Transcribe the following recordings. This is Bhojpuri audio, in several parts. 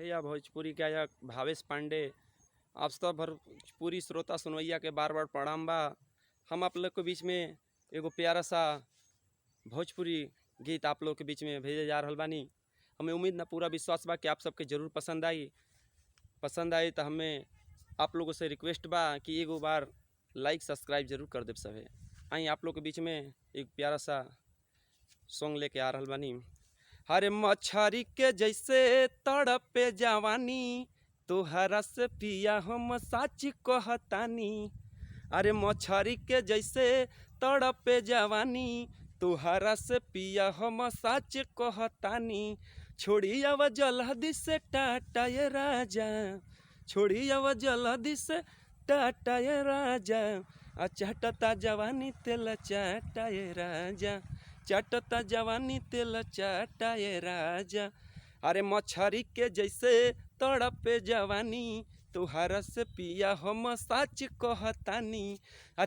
भैया भोजपुरी गायक भावेश पांडे आप सब भोजपुरी श्रोता सुनवैया के बार बार प्रणाम बा। हम आप लोग के बीच में एगो प्यारा सा भोजपुरी गीत आप लोग के बीच में भेजे जा रहा बानी। हमें उम्मीद ना पूरा विश्वास बा कि आप सबके ज़रूर पसंद आई तो हमें आप लोगों से रिक्वेस्ट बा कि एगो बार लाइक सब्सक्राइब जरूर कर दे सभे। आई आप लोग के बीच में एक प्यारा सा सॉन्ग लेके आ रहा बानी। हरे मछरी के जैसे तड़पे जवानी तोहरा से पिया हम सच कहतानी। अरे मछरी के जैसे तड़पे जवानी तोहरा से पिया हम सच कहतानी। छोड़ी अब जल्दी से टाटा ये राजा, छोड़ी अब जल्दी से टाटा ये राजा। चटता जवानी तेल चाटा ये राजा, चटता जवानी तेल चाटा ये राजा। अरे मछरी के जैसे तड़पे जवानी तोहरा से पिया हम सच कहतानी।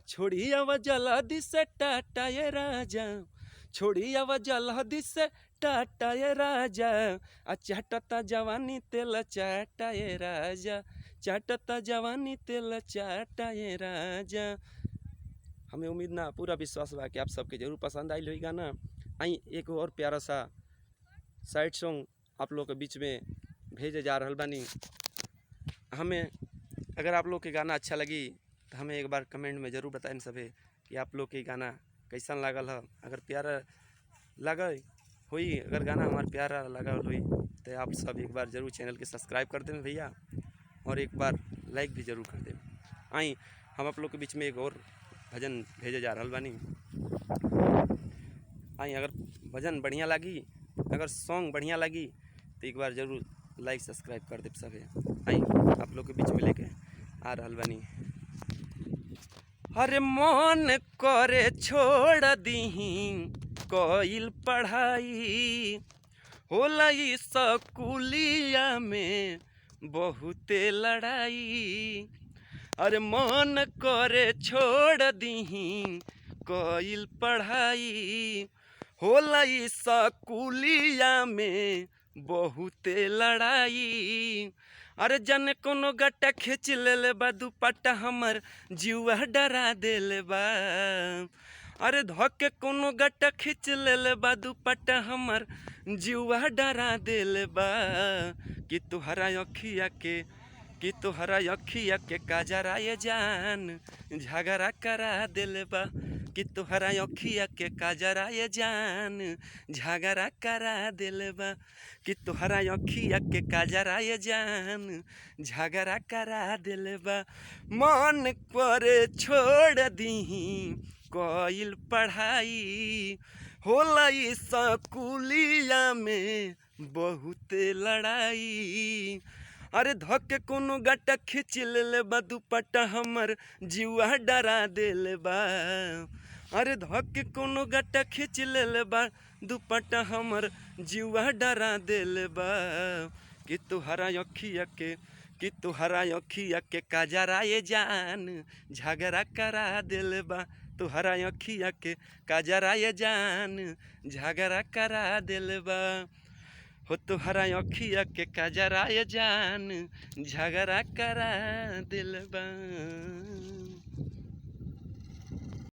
छोड़ी अब जल्दी से टाटा ये राजा, छोड़ी अब जल्दी से टाटा ये राजा। चटता जवानी तेल चाटा ये राजा, चटता जवानी तेल चाटा ये राजा। हमें उम्मीद ना पूरा विश्वास बा कि आप सबके जरूर पसंद आई गाना। आई एक और प्यारा सा साइड सॉन्ग आप लोग के बीच में भेजे जा रहा बानी। हमें अगर आप लोग के गाना अच्छा लगी तो हमें एक बार कमेंट में ज़रूर बताएं सभी कि आप लोग के गाना कैसा लागल है। अगर प्यारा लगा हुई, अगर गाना हमारा प्यारा लगा हुई तो आप सब एक बार ज़रूर चैनल के सब्सक्राइब कर दें भैया, और एक बार लाइक भी ज़रूर कर दें। आई हम आप लोग के बीच में एक और भजन भेजे जा रहा बानी। आई अगर भजन बढ़िया लगी, अगर सॉन्ग बढ़िया लगी तो एक बार ज़रूर लाइक सब्सक्राइब कर दे सभी। आई आप लोग के बीच में लेके आ रहा बानी। अरे मन करे छोड़ दीही कोइल पढ़ाई, होला स्कूलिया में बहुते लड़ाई। अरे मन करे छोड़ दीही कोइल पढ़ाई, होला स्कूलिया में बहुते लड़ाई। अरे जन कोनो गट्टा खींच ले बा दुपट्टा हमर जीवा डरा देले बा। अरे धोके कोनो गट्टा खींच ले बा दुपट्टा हमर जीवा डरा देले बा। कि तुहरा अखिया के काजरा ये जान झगड़ा करा देले बा। कि तुहरा अखिया के काजरा ये जान झगड़ा करा देले बा। कि तुहरा अखिया के काजरा ये जान झगड़ा करा देले बा। मन करे छोड़ दीही कोइल पढ़ाई, होला स्कूलिया में बहुते लड़ाई। अरे धोके कोनो गट्टा खींच ले बा दुपट्टा हमर जीवा डरा देले बा। अरे धोके कोनो गट्टा खींच ले बा दुपट्टा हमर जीवा डरा देले बा। कि तुहरा अखिया के काजरा ये जान झगड़ा करा देले बा। तुहरा अखिया के काजरा ये जान झगड़ा करा देले बा। हो तुहरा अखिया के काजरा ये जान झगड़ा करा देले बा।